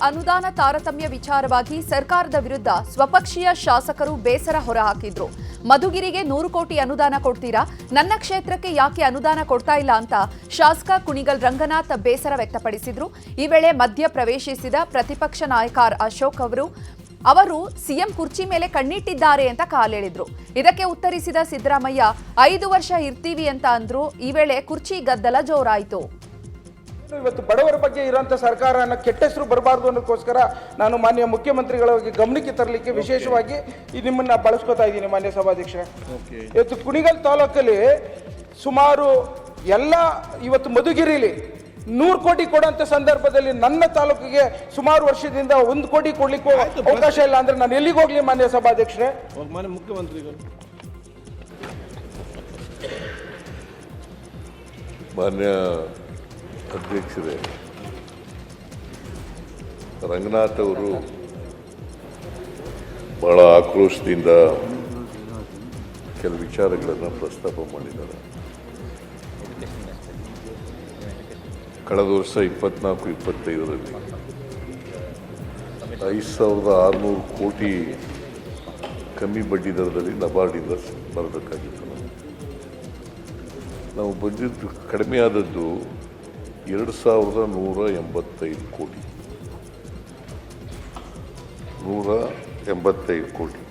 ಅನುದಾನ ತಾರತಮ್ಯ ವಿಚಾರವಾಗಿ ಸರ್ಕಾರದ ವಿರುದ್ಧ ಸ್ವಪಕ್ಷೀಯ ಶಾಸಕರು ಬೇಸರ ಹೊರಹಾಕಿದ್ರು. ಮಧುಗಿರಿಗೆ 100 ಕೋಟಿ ಅನುದಾನ ಕೊಡ್ತೀರಾ, ನನ್ನ ಕ್ಷೇತ್ರಕ್ಕೆ ಯಾಕೆ ಅನುದಾನ ಕೊಡ್ತಾ ಇಲ್ಲ ಅಂತ ಶಾಸಕ ಕುಣಿಗಲ್ ರಂಗನಾಥ್ ಬೇಸರ ವ್ಯಕ್ತಪಡಿಸಿದ್ರು. ಈ ವೇಳೆ ಮಧ್ಯ ಪ್ರವೇಶಿಸಿದ ಪ್ರತಿಪಕ್ಷ ನಾಯಕ ಅಶೋಕ್ ಅವರು ಸಿಎಂ ಕುರ್ಚಿ ಮೇಲೆ ಕಣ್ಣಿಟ್ಟಿದ್ದಾರೆ ಅಂತ ಕಾಲೆಳೆದ್ರು. ಇದಕ್ಕೆ ಉತ್ತರಿಸಿದ ಸಿದ್ದರಾಮಯ್ಯ 5 ವರ್ಷ ಇರ್ತೀವಿ ಅಂತ ಅಂದ್ರು. ಈ ವೇಳೆ ಕುರ್ಚಿ ಗದ್ದಲ ಜೋರಾಯಿತು. ಇವತ್ತು ಬಡವರ ಬಗ್ಗೆ ಇರುವಂತ ಸರ್ಕಾರನ ಕೆಟ್ಟ ಹೆಸರು ಬರಬಾರದು ಅನ್ನೋದಕ್ಕೋಸ್ಕರ ನಾನು ಮಾನ್ಯ ಮುಖ್ಯಮಂತ್ರಿಗಳ ಗಮನಕ್ಕೆ ತರಲಿಕ್ಕೆ ವಿಶೇಷವಾಗಿ ನಿಮ್ಮನ್ನ ಬಳಸ್ಕೊತಾ ಇದ್ದೀನಿ ಮಾನ್ಯ ಸಭಾಧ್ಯಕ್ಷರೇ. ಇವತ್ತು ಕುಣಿಗಲ್ ತಾಲೂಕಲ್ಲಿ ಸುಮಾರು ಎಲ್ಲ ಇವತ್ತು ಮಧುಗಿರಿಲಿ 100 ಕೋಟಿ ಕೊಡುವಂತ ಸಂದರ್ಭದಲ್ಲಿ ನನ್ನ ತಾಲೂಕಿಗೆ ಸುಮಾರು ವರ್ಷದಿಂದ 1 ಕೋಟಿ ಕೊಡ್ಲಿಕ್ಕೂ ಅವಕಾಶ ಇಲ್ಲ ಅಂದ್ರೆ ನಾನು ಎಲ್ಲಿಗೆ ಹೋಗ್ಲಿ ಮಾನ್ಯ ಸಭಾಧ್ಯಕ್ಷರೇ? ಮಾನ್ಯ ಮುಖ್ಯಮಂತ್ರಿಗಳು, ಮಾನ್ಯ ಅಧ್ಯಕ್ಷರೇ, ರಂಗನಾಥ್ ಅವರು ಬಹಳ ಆಕ್ರೋಶದಿಂದ ಕೆಲವು ವಿಚಾರಗಳನ್ನು ಪ್ರಸ್ತಾಪ ಮಾಡಿದ್ದಾರೆ. ಕಳೆದ ವರ್ಷ 24-25ರಲ್ಲಿ 5,600 ಕೋಟಿ ಕಮ್ಮಿ ಬಡ್ಡಿ ದರದಲ್ಲಿ ನಬಾರ್ಡಿಂದ ಬರಬೇಕಾಗಿತ್ತು. ನಾವು ಬಂದಿದ್ದು ಕಡಿಮೆ ಆದದ್ದು 2,185 ಕೋಟಿ. 185 ಕೋಟಿ.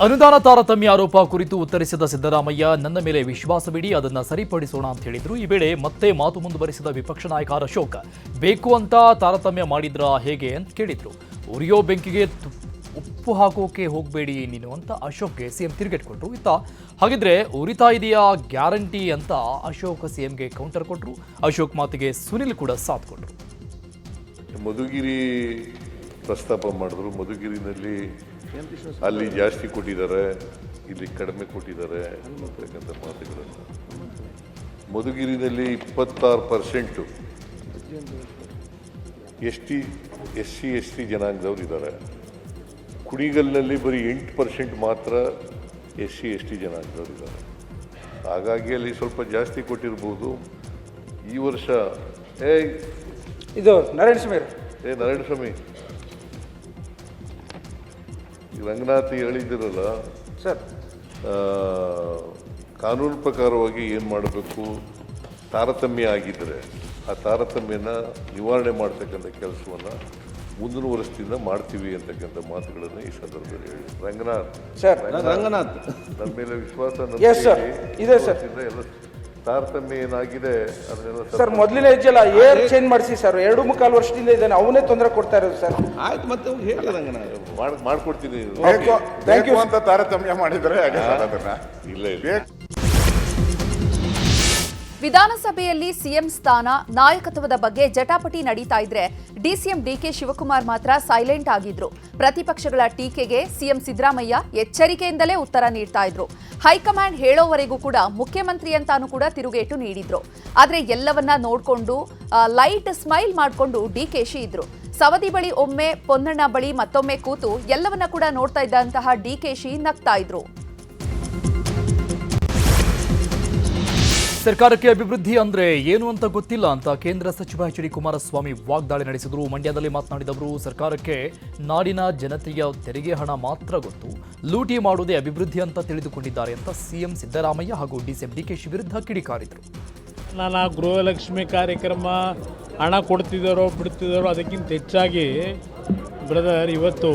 ಅನುದಾನ ತಾರತಮ್ಯ ಆರೋಪ ಕುರಿತು ಉತ್ತರಿಸಿದ ಸಿದ್ದರಾಮಯ್ಯ, ನನ್ನ ಮೇಲೆ ವಿಶ್ವಾಸವಿಡಿ, ಅದನ್ನ ಸರಿಪಡಿಸೋಣ ಅಂತ ಹೇಳಿದ್ರು. ಈ ವೇಳೆ ಮತ್ತೆ ಮಾತು ಮುಂದುವರಿಸಿದ ವಿಪಕ್ಷ ನಾಯಕ ಅಶೋಕ್, ಬೇಕು ಅಂತ ತಾರತಮ್ಯ ಮಾಡಿದ್ರ ಹೇಗೆ ಅಂತ ಕೇಳಿದ್ರು. ಉರಿಯೋ ಬೆಂಕಿಗೆ ಉಪ್ಪು ಹಾಕೋಕೆ ಹೋಗಬೇಡಿ ನೀನು ಅಂತ ಅಶೋಕ್ಗೆ ಸಿಎಂ ತಿರುಗೇಟ್ಕೊಟ್ರು. ಇತ್ತ ಹಾಗಿದ್ರೆ ಉರಿತಾ ಇದೆಯಾ ಗ್ಯಾರಂಟಿ ಅಂತ ಅಶೋಕ್ ಸಿಎಂಗೆ ಕೌಂಟರ್ ಕೊಟ್ರು. ಅಶೋಕ್ ಮಾತಿಗೆ ಸುನಿಲ್ ಕೂಡ ಸಾಥ್ ಕೊಟ್ರು. ಮಧುಗಿರಿ ಪ್ರಸ್ತಾಪ ಮಾಡಿದ್ರು. ಮಧುಗಿರಿನಲ್ಲಿ ಅಲ್ಲಿ ಜಾಸ್ತಿ ಕೊಟ್ಟಿದ್ದಾರೆ, ಇಲ್ಲಿ ಕಡಿಮೆ ಕೊಟ್ಟಿದ್ದಾರೆ ಅಂತಕ್ಕಂಥ ಮಾತುಗಳನ್ನು. ಮಧುಗಿರಿನಲ್ಲಿ 26% SC ಜನಾಂಗದವ್ರು ಇದ್ದಾರೆ. ಕುಣಿಗಲ್ನಲ್ಲಿ ಬರೀ 8% ಮಾತ್ರ SC ಜನಾಂಗದವ್ರು ಇದ್ದಾರೆ. ಹಾಗಾಗಿ ಅಲ್ಲಿ ಸ್ವಲ್ಪ ಜಾಸ್ತಿ ಕೊಟ್ಟಿರ್ಬೋದು. ಈ ವರ್ಷ ಇದು ನಾರಾಯಣಸ್ವಾಮಿ ರಂಗನಾಥ್ ಹೇಳಿದಿರಲ್ಲ ಸರ್, ಕಾನೂನು ಪ್ರಕಾರವಾಗಿ ಏನು ಮಾಡಬೇಕು, ತಾರತಮ್ಯ ಆಗಿದ್ದರೆ ಆ ತಾರತಮ್ಯನ ನಿವಾರಣೆ ಮಾಡ್ತಕ್ಕಂಥ ಕೆಲಸವನ್ನು ಮುಂದಿನ ವರ್ಷದಿಂದ ಮಾಡ್ತೀವಿ ಅಂತಕ್ಕಂಥ ಮಾತುಗಳನ್ನು ಈ ಸಂದರ್ಭದಲ್ಲಿ ಹೇಳಿ. ರಂಗನಾಥ್ ನನ್ನ ಮೇಲೆ ವಿಶ್ವಾಸ ಇದೆ ಸರ್. ಎಲ್ಲ ತಾರತಮ್ಯ ಏನಾಗಿದೆ ಅದನ್ನೆಲ್ಲ ಸರ್ ಮೊದಲಿನ ಹೆಜ್ಜೆಲ್ಲ ಏರ್ ಚೇಂಜ್ ಮಾಡಿಸಿ ಸರ್. 2-3 ವರ್ಷದಿಂದ ಇದ್ದಾನೆ, ಅವನೇ ತೊಂದರೆ ಕೊಡ್ತಾ ಇರೋದು ಸರ್. ಆಯ್ತು, ಮತ್ತೆ ಹೇಳಿ ರಂಗನಾಥ್ ಮಾಡ್ಕೊಡ್ತೀನಿ. ಥ್ಯಾಂಕ್ ಯು ಅಂತ ತಾರತಮ್ಯ ಮಾಡಿದ್ರೆ ಇಲ್ಲ. ವಿಧಾನಸಭೆಯಲ್ಲಿ ಸಿಎಂ ಸ್ಥಾನ ನಾಯಕತ್ವದ ಬಗ್ಗೆ ಜಟಾಪಟಿ ನಡೀತಾ ಇದ್ರೆ ಡಿಸಿಎಂ ಡಿಕೆ ಶಿವಕುಮಾರ್ ಮಾತ್ರ ಸೈಲೆಂಟ್ ಆಗಿದ್ರು. ಪ್ರತಿಪಕ್ಷಗಳ ಟೀಕೆಗೆ ಸಿಎಂ ಸಿದ್ದರಾಮಯ್ಯ ಎಚ್ಚರಿಕೆಯಿಂದಲೇ ಉತ್ತರ ನೀಡ್ತಾ ಇದ್ರು. ಹೈಕಮಾಂಡ್ ಹೇಳೋವರೆಗೂ ಕೂಡ ಮುಖ್ಯಮಂತ್ರಿ ಅಂತಾನೂ ಕೂಡ ತಿರುಗೇಟು ನೀಡಿದ್ರು. ಆದ್ರೆ ಎಲ್ಲವನ್ನ ನೋಡ್ಕೊಂಡು ಲೈಟ್ ಸ್ಮೈಲ್ ಮಾಡಿಕೊಂಡು ಡಿಕೆಶಿ ಇದ್ರು. ಸವದಿ ಬಳಿ ಒಮ್ಮೆ, ಪೊನ್ನಣ್ಣ ಬಳಿ ಮತ್ತೊಮ್ಮೆ ಕೂತು ಎಲ್ಲವನ್ನ ಕೂಡ ನೋಡ್ತಾ ಇದ್ದಂತಹ ಡಿಕೆಶಿ ನಗ್ತಾ ಇದ್ರು. ಸರ್ಕಾರಕ್ಕೆ ಅಭಿವೃದ್ಧಿ ಅಂದ್ರೆ ಏನು ಅಂತ ಗೊತ್ತಿಲ್ಲ ಅಂತ ಕೇಂದ್ರ ಸಚಿವ ಎಚ್ ಡಿ ಕುಮಾರಸ್ವಾಮಿ ವಾಗ್ದಾಳಿ ನಡೆಸಿದರು. ಮಂಡ್ಯದಲ್ಲಿ ಮಾತನಾಡಿದವರು, ಸರ್ಕಾರಕ್ಕೆ ನಾಡಿನ ಜನತೆಯ ತೆರಿಗೆ ಹಣ ಮಾತ್ರ ಗೊತ್ತು, ಲೂಟಿ ಮಾಡುವುದೇ ಅಭಿವೃದ್ಧಿ ಅಂತ ತಿಳಿದುಕೊಂಡಿದ್ದಾರೆ ಅಂತ ಸಿಎಂ ಸಿದ್ದರಾಮಯ್ಯ ಹಾಗೂ ಡಿಸಿಎಂ ಡಿಕೆಶಿ ವಿರುದ್ಧ ಕಿಡಿಕಾರಿದರು. ನಾನು ಗೃಹಲಕ್ಷ್ಮಿ ಕಾರ್ಯಕ್ರಮ ಹಣ ಕೊಡ್ತಿದ್ದಾರೋ ಬಿಡ್ತಿದ್ದಾರೋ ಅದಕ್ಕಿಂತ ಹೆಚ್ಚಾಗಿ ಬ್ರದರ್, ಇವತ್ತು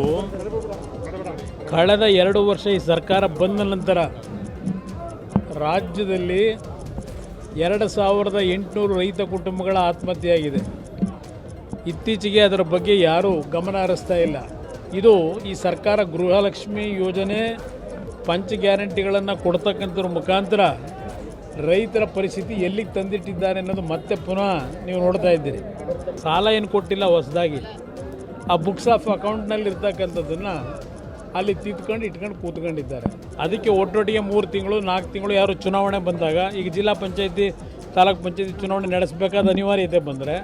ಕಳೆದ 2 ವರ್ಷ ಈ ಸರ್ಕಾರ ಬಂದ ನಂತರ ರಾಜ್ಯದಲ್ಲಿ 2,800 ರೈತ ಕುಟುಂಬಗಳ ಆತ್ಮಹತ್ಯೆಯಾಗಿದೆ. ಇತ್ತೀಚೆಗೆ ಅದರ ಬಗ್ಗೆ ಯಾರೂ ಗಮನ ಹರಿಸ್ತಾ ಇಲ್ಲ. ಇದು ಈ ಸರ್ಕಾರ ಗೃಹಲಕ್ಷ್ಮಿ ಯೋಜನೆ, ಪಂಚ ಗ್ಯಾರಂಟಿಗಳನ್ನು ಕೊಡ್ತಕ್ಕಂಥದ್ರ ಮುಖಾಂತರ ರೈತರ ಪರಿಸ್ಥಿತಿ ಎಲ್ಲಿಗೆ ತಂದಿಟ್ಟಿದ್ದಾರೆ ಅನ್ನೋದು ಮತ್ತೆ ಪುನಃ ನೀವು ನೋಡ್ತಾ ಇದ್ದೀರಿ. ಸಾಲ ಏನು ಕೊಟ್ಟಿಲ್ಲ, ಹೊಸದಾಗಿ ಆ ಬುಕ್ಸ್ ಆಫ್ ಅಕೌಂಟ್ನಲ್ಲಿ ಇರ್ತಕ್ಕಂಥದ್ದನ್ನು ಅಲ್ಲಿ ತಿದ್ಕೊಂಡು ಇಟ್ಕೊಂಡು ಕೂತ್ಕೊಂಡಿದ್ದಾರೆ. ಅದಕ್ಕೆ ಒಟ್ಟೊಟ್ಟಿಗೆ 3 ತಿಂಗಳು 4 ತಿಂಗಳು ಯಾರು ಚುನಾವಣೆ ಬಂದಾಗ, ಈಗ ಜಿಲ್ಲಾ ಪಂಚಾಯತಿ ತಾಲೂಕು ಪಂಚಾಯತಿ ಚುನಾವಣೆ ನಡೆಸಬೇಕಾದ ಅನಿವಾರ್ಯತೆ ಬಂದರೆ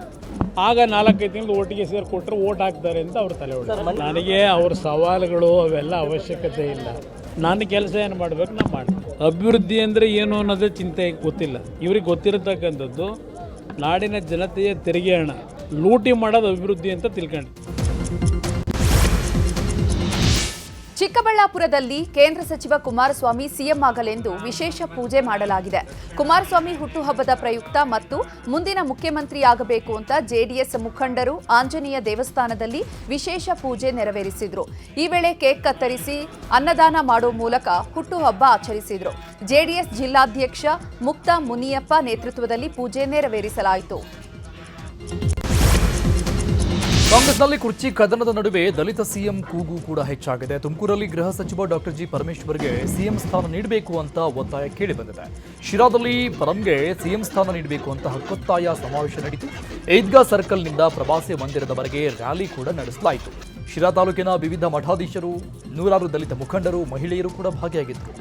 ಆಗ 4-5 ತಿಂಗಳು ಒಟ್ಟಿಗೆ ಸೇರಿ ಕೊಟ್ಟರೆ ಓಟ್ ಹಾಕ್ತಾರೆ ಅಂತ ಅವ್ರ ತಲೆ ಹೊಡೆದ. ನನಗೆ ಅವ್ರ ಸವಾಲುಗಳು ಅವೆಲ್ಲ ಅವಶ್ಯಕತೆ ಇಲ್ಲ. ನನ್ನ ಕೆಲಸ ಏನು ಮಾಡಬೇಕು ನಾನು ಮಾಡ್ತೀನಿ. ಅಭಿವೃದ್ಧಿ ಅಂದರೆ ಏನು ಅನ್ನೋದೇ ಚಿಂತೆ ಗೊತ್ತಿಲ್ಲ. ಇವ್ರಿಗೆ ಗೊತ್ತಿರತಕ್ಕಂಥದ್ದು ನಾಡಿನ ಜನತೆಯ ತೆರಿಗೆ ಹಣ ಲೂಟಿ ಮಾಡೋದು ಅಭಿವೃದ್ಧಿ ಅಂತ ತಿಳ್ಕೊಂಡು. ಚಿಕ್ಕಬಳ್ಳಾಪುರದಲ್ಲಿ ಕೇಂದ್ರ ಸಚಿವ ಕುಮಾರಸ್ವಾಮಿ ಸಿಎಂ ಆಗಲೆಂದು ವಿಶೇಷ ಪೂಜೆ ಮಾಡಲಾಗಿದೆ. ಕುಮಾರಸ್ವಾಮಿ ಹುಟ್ಟುಹಬ್ಬದ ಪ್ರಯುಕ್ತ ಮತ್ತು ಮುಂದಿನ ಮುಖ್ಯಮಂತ್ರಿಯಾಗಬೇಕು ಅಂತ ಜೆಡಿಎಸ್ ಮುಖಂಡರು ಆಂಜನೇಯ ದೇವಸ್ಥಾನದಲ್ಲಿ ವಿಶೇಷ ಪೂಜೆ ನೆರವೇರಿಸಿದ್ರು. ಈ ವೇಳೆ ಕೇಕ್ ಕತ್ತರಿಸಿ ಅನ್ನದಾನ ಮಾಡೋ ಮೂಲಕ ಹುಟ್ಟುಹಬ್ಬ ಆಚರಿಸಿದ್ರು. ಜೆಡಿಎಸ್ ಜಿಲ್ಲಾಧ್ಯಕ್ಷ ಮುಕ್ತಾ ಮುನಿಯಪ್ಪ ನೇತೃತ್ವದಲ್ಲಿ ಪೂಜೆ ನೆರವೇರಿಸಲಾಯಿತು. ಕಾಂಗ್ರೆಸ್ನಲ್ಲಿ ಕುರ್ಚಿ ಕದನದ ನಡುವೆ ದಲಿತ ಸಿಎಂ ಕೂಗು ಕೂಡ ಹೆಚ್ಚಾಗಿದೆ. ತುಮಕೂರಲ್ಲಿ ಗೃಹ ಸಚಿವ ಡಾಕ್ಟರ್ ಜಿ ಪರಮೇಶ್ವರ್ಗೆ ಸಿಎಂ ಸ್ಥಾನ ನೀಡಬೇಕು ಅಂತ ಒತ್ತಾಯ ಕೇಳಿಬಂದಿದೆ. ಶಿರಾದಲ್ಲಿ ಪರಂಗೆ ಸಿಎಂ ಸ್ಥಾನ ನೀಡಬೇಕು ಅಂತ ಹಕ್ಕೊತ್ತಾಯ ಸಮಾವೇಶ ನಡೆಯಿತು. ಈದ್ಗಾ ಸರ್ಕಲ್ನಿಂದ ಪ್ರವಾಸಿ ಮಂದಿರದವರೆಗೆ ರ್ಯಾಲಿ ಕೂಡ ನಡೆಸಲಾಯಿತು. ಶಿರಾ ತಾಲೂಕಿನ ವಿವಿಧ ಮಠಾಧೀಶರು, ನೂರಾರು ದಲಿತ ಮುಖಂಡರು, ಮಹಿಳೆಯರು ಕೂಡ ಭಾಗಿಯಾಗಿದ್ದರು.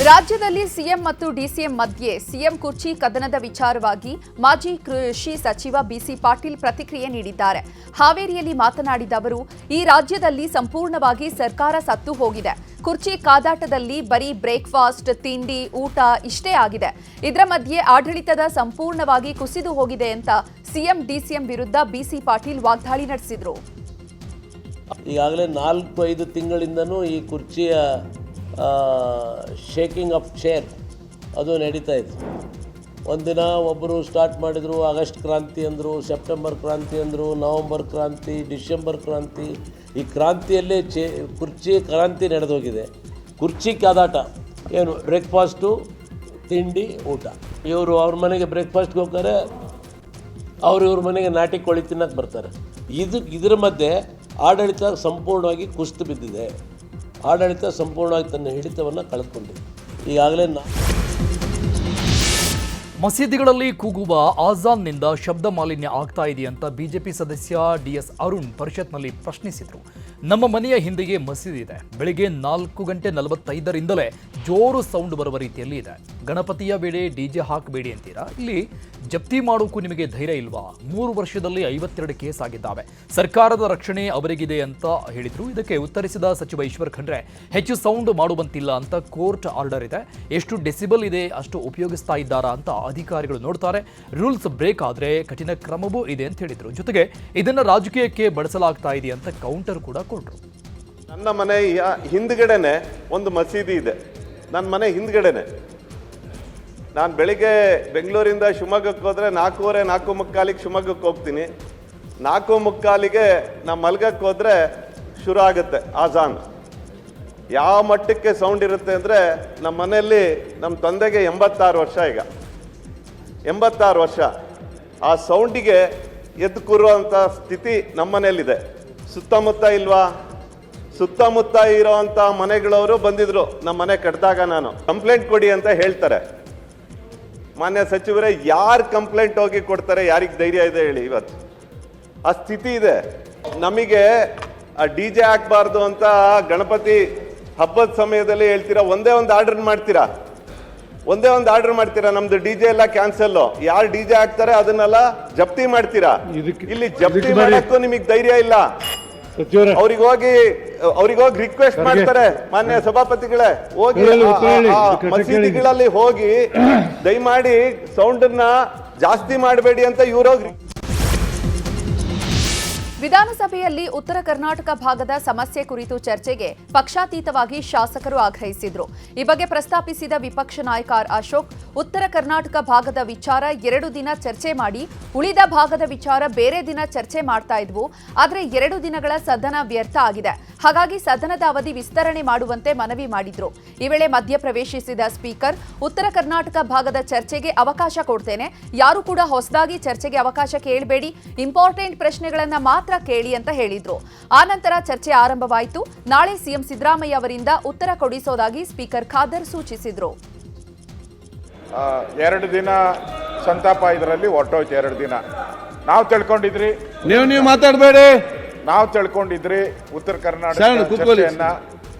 ರಾಜ್ಯದಲ್ಲಿ ಸಿಎಂ ಮತ್ತು ಡಿಸಿಎಂ ಮಧ್ಯೆ ಸಿಎಂ ಕುರ್ಚಿ ಕದನದ ವಿಚಾರವಾಗಿ ಮಾಜಿ ಕೃಷಿ ಸಚಿವ ಬಿಸಿ ಪಾಟೀಲ್ ಪ್ರತಿಕ್ರಿಯೆ ನೀಡಿದ್ದಾರೆ. ಹಾವೇರಿಯಲ್ಲಿ ಮಾತನಾಡಿದ ಅವರು, ಈ ರಾಜ್ಯದಲ್ಲಿ ಸಂಪೂರ್ಣವಾಗಿ ಸರ್ಕಾರ ಸತ್ತು ಹೋಗಿದೆ. ಕುರ್ಚಿ ಕಾದಾಟದಲ್ಲಿ ಬರೀ ಬ್ರೇಕ್ಫಾಸ್ಟ್, ತಿಂಡಿ, ಊಟ ಇಷ್ಟೇ ಆಗಿದೆ. ಇದರ ಮಧ್ಯೆ ಆಡಳಿತದ ಸಂಪೂರ್ಣವಾಗಿ ಕುಸಿದು ಹೋಗಿದೆ ಅಂತ ಸಿಎಂ ಡಿಸಿಎಂ ವಿರುದ್ಧ ಬಿಸಿ ಪಾಟೀಲ್ ವಾಗ್ದಾಳಿ ನಡೆಸಿದರು. ಈಗಾಗಲೇ 4-5 ತಿಂಗಳಿಂದನೂ ಈ ಕುರ್ಚಿಯ ಶೇಕಿಂಗ್ ಆಫ್ ಚೇರ್ ಅದು ನಡೀತಾ ಇತ್ತು. ಒಂದಿನ ಒಬ್ಬರು ಸ್ಟಾರ್ಟ್ ಮಾಡಿದರು, ಆಗಸ್ಟ್ ಕ್ರಾಂತಿ ಅಂದರು, ಸೆಪ್ಟೆಂಬರ್ ಕ್ರಾಂತಿ ಅಂದರು, ನವಂಬರ್ ಕ್ರಾಂತಿ, ಡಿಸೆಂಬರ್ ಕ್ರಾಂತಿ. ಈ ಕ್ರಾಂತಿಯಲ್ಲೇ ಕುರ್ಚಿ ಕ್ರಾಂತಿ ನಡೆದೋಗಿದೆ. ಕುರ್ಚಿ ಕಾದಾಟ ಏನು, ಬ್ರೇಕ್ಫಾಸ್ಟು, ತಿಂಡಿ, ಊಟ. ಇವರು ಅವ್ರ ಮನೆಗೆ ಬ್ರೇಕ್ಫಾಸ್ಟ್ಗೆ ಹೋಗ್ತಾರೆ, ಇವ್ರ ಮನೆಗೆ ನಾಟಿ ಕೋಳಿ ತಿನ್ನಕ್ಕೆ ಬರ್ತಾರೆ. ಇದರ ಮಧ್ಯೆ ಆಡಳಿತ ಸಂಪೂರ್ಣವಾಗಿ ಕುಸಿದು ಬಿದ್ದಿದೆ. ಆಡಳಿತ ಸಂಪೂರ್ಣವಾಗಿ ತನ್ನ ಹಿಡಿತವನ್ನು ಕಳೆದುಕೊಂಡಿದೆ. ಈಗಾಗಲೇ ಮಸೀದಿಗಳಲ್ಲಿ ಕೂಗುವ ಆಜಾನ್ನಿಂದ ಶಬ್ದ ಮಾಲಿನ್ಯ ಆಗ್ತಾ ಇದೆಯಂತ ಬಿಜೆಪಿ ಸದಸ್ಯ ಡಿಎಸ್ ಅರುಣ್ ಪರಿಷತ್ನಲ್ಲಿ ಪ್ರಶ್ನಿಸಿದರು. ನಮ್ಮ ಮನೆಯ ಹಿಂದೆಯೇ ಮಸೀದಿ ಇದೆ. ಬೆಳಿಗ್ಗೆ 4:45ರಿಂದಲೇ ಜೋರು ಸೌಂಡ್ ಬರುವ ರೀತಿಯಲ್ಲಿ ಇದೆ. ಗಣಪತಿಯ ವೇಳೆ ಡಿಜೆ ಹಾಕಬೇಡಿ ಅಂತೀರಾ? ಇಲ್ಲಿ ಜಪ್ತಿ ಮಾಡೋಕ್ಕೂ ನಿಮಗೆ ಧೈರ್ಯ ಇಲ್ವಾ? 3 ವರ್ಷದಲ್ಲಿ 52 ಕೇಸ್ ಆಗಿದ್ದಾವೆ. ಸರ್ಕಾರದ ರಕ್ಷಣೆ ಅವರಿಗಿದೆ ಅಂತ ಹೇಳಿದ್ರು. ಇದಕ್ಕೆ ಉತ್ತರಿಸಿದ ಸಚಿವ ಈಶ್ವರ್ ಖಂಡ್ರೆ, ಹೆಚ್ಚು ಸೌಂಡ್ ಮಾಡುವಂತಿಲ್ಲ ಅಂತ ಕೋರ್ಟ್ ಆರ್ಡರ್ ಇದೆ. ಎಷ್ಟು ಡೆಸಿಬಲ್ ಇದೆ ಅಷ್ಟು ಉಪಯೋಗಿಸ್ತಾ ಇದ್ದಾರಾ ಅಂತ ಅಧಿಕಾರಿಗಳು ನೋಡ್ತಾರೆ. ರೂಲ್ಸ್ ಬ್ರೇಕ್ ಆದರೆ ಕಠಿಣ ಕ್ರಮವೂ ಇದೆ ಅಂತ ಹೇಳಿದ್ರು. ಜೊತೆಗೆ ಇದನ್ನು ರಾಜಕೀಯಕ್ಕೆ ಬಳಸಲಾಗ್ತಾ ಇದೆ ಅಂತ ಕೌಂಟರ್ ಕೂಡ ಕೊಟ್ಟರು. ನನ್ನ ಮನೆಯ ಹಿಂದ್ಗಡೆನೆ ಒಂದು ಮಸೀದಿ ಇದೆ. ನನ್ನ ಮನೆ ಹಿಂದ್ಗಡೆನೆ. ನಾನು ಬೆಳಿಗ್ಗೆ ಬೆಂಗಳೂರಿಂದ ಶಿವಮೊಗ್ಗಕ್ಕೆ ಹೋದರೆ 4:45 ಶಿವಮೊಗ್ಗಕ್ಕೆ ಹೋಗ್ತೀನಿ. 4:45 ನಾ ಮಲ್ಗಕ್ಕೆ ಹೋದರೆ ಶುರು ಆಗುತ್ತೆ ಆಜಾನ್. ಯಾವ ಮಟ್ಟಕ್ಕೆ ಸೌಂಡ್ ಇರುತ್ತೆ ಅಂದರೆ, ನಮ್ಮ ಮನೆಯಲ್ಲಿ ನಮ್ಮ ತಂದೆಗೆ 86 ವರ್ಷ. ಈಗ 86 ವರ್ಷ. ಆ ಸೌಂಡಿಗೆ ಎದ್ದು ಕೂರುವಂಥ ಸ್ಥಿತಿ ನಮ್ಮ ಮನೆಯಲ್ಲಿದೆ. ಸುತ್ತಮುತ್ತ ಇಲ್ವಾ? ಸುತ್ತಮುತ್ತ ಇರೋವಂಥ ಮನೆಗಳವರು ಬಂದಿದ್ರು ನಮ್ಮ ಮನೆ ಕಟ್ಟಿದಾಗ. ನಾನು ಕಂಪ್ಲೇಂಟ್ ಕೊಡಿ ಅಂತ ಹೇಳ್ತಾರೆ. ಮಾನ್ಯ ಸಚಿವರೇ, ಯಾರು ಕಂಪ್ಲೇಂಟ್ ಹೋಗಿ ಕೊಡ್ತಾರೆ? ಯಾರಿಗೆ ಧೈರ್ಯ ಇದೆ ಹೇಳಿ? ಇವತ್ತು ಆ ಸ್ಥಿತಿ ಇದೆ. ನಮಗೆ DJ ಹಾಕ್ಬಾರ್ದು ಅಂತ ಗಣಪತಿ ಹಬ್ಬದ ಸಮಯದಲ್ಲಿ ಹೇಳ್ತೀರಾ. ಒಂದೇ ಒಂದು ಆರ್ಡರ್ ಮಾಡ್ತೀರಾ. ನಮ್ದು DJ ಎಲ್ಲ ಕ್ಯಾನ್ಸಲ್. ಯಾರು DJ ಹಾಕ್ತಾರೆ ಅದನ್ನೆಲ್ಲ ಜಪ್ತಿ ಮಾಡ್ತೀರಾ. ಇಲ್ಲಿ ಜಪ್ತಿ ಮಾಡಕ್ಕೂ ನಿಮಗೆ ಧೈರ್ಯ ಇಲ್ಲ. ಅವ್ರಿಗೆ ಹೋಗಿ ರಿಕ್ವೆಸ್ಟ್ ಮಾಡ್ತಾರೆ, ಮಾನ್ಯ ಸಭಾಪತಿಗಳೇ, ಹೋಗಿ ಮಸೀದಿಗಳಲ್ಲಿ ಹೋಗಿ ದಯಮಾಡಿ ಸೌಂಡನ್ನ ಜಾಸ್ತಿ ಮಾಡಬೇಡಿ ಅಂತ ಇವ್ರೋಗಿ. ವಿಧಾನಸಭೆಯಲ್ಲಿ ಉತ್ತರ ಕರ್ನಾಟಕ ಭಾಗದ ಸಮಸ್ಯೆ ಕುರಿತು ಚರ್ಚೆಗೆ ಪಕ್ಷಾತೀತವಾಗಿ ಶಾಸಕರು ಆಗ್ರಹಿಸಿದ್ರು. ಈ ಬಗ್ಗೆ ಪ್ರಸ್ತಾಪಿಸಿದ ವಿಪಕ್ಷ ನಾಯಕ ಆರ್ ಅಶೋಕ್, ಉತ್ತರ ಕರ್ನಾಟಕ ಭಾಗದ ವಿಚಾರ 2 ದಿನ ಚರ್ಚೆ ಮಾಡಿ ಉಳಿದ ಭಾಗದ ವಿಚಾರ ಬೇರೆ ದಿನ ಚರ್ಚೆ ಮಾಡ್ತಾ ಇದ್ವು. ಆದರೆ 2 ದಿನಗಳ ಸದನ ವ್ಯರ್ಥ ಆಗಿದೆ. ಹಾಗಾಗಿ ಸದನದ ಅವಧಿ ವಿಸ್ತರಣೆ ಮಾಡುವಂತೆ ಮನವಿ ಮಾಡಿದ್ರು. ಈ ವೇಳೆ ಮಧ್ಯ ಪ್ರವೇಶಿಸಿದ ಸ್ಪೀಕರ್, ಉತ್ತರ ಕರ್ನಾಟಕ ಭಾಗದ ಚರ್ಚೆಗೆ ಅವಕಾಶ ಕೊಡ್ತೇನೆ, ಯಾರು ಕೂಡ ಹೊಸದಾಗಿ ಚರ್ಚೆಗೆ ಅವಕಾಶ ಕೇಳಬೇಡಿ, ಇಂಪಾರ್ಟೆಂಟ್ ಪ್ರಶ್ನೆಗಳನ್ನ ಮಾತ್ರ ಕೇಳಿ ಅಂತ ಹೇಳಿದ್ರು. ಆ ನಂತರ ಚರ್ಚೆ ಆರಂಭವಾಯಿತು. ನಾಳೆ ಸಿಎಂ ಸಿದ್ದರಾಮಯ್ಯ ಅವರಿಂದ ಉತ್ತರ ಕೊಡಿಸೋದಾಗಿ ಸ್ಪೀಕರ್ ಖಾದರ್ ಸೂಚಿಸಿದ್ರು. 2 ದಿನ ಸಂತಾಪ ಇದರಲ್ಲಿ ಹೊರಟೋಯ್ತು. 2 ದಿನ ನಾವು ತಿಳ್ಕೊಂಡಿದ್ರಿ, ನೀವು ಮಾತಾಡಬೇಡಿ. ನಾವು ತಿಳ್ಕೊಂಡಿದ್ರಿ ಉತ್ತರ ಕರ್ನಾಟಕ ಚರ್ಚೆಯನ್ನ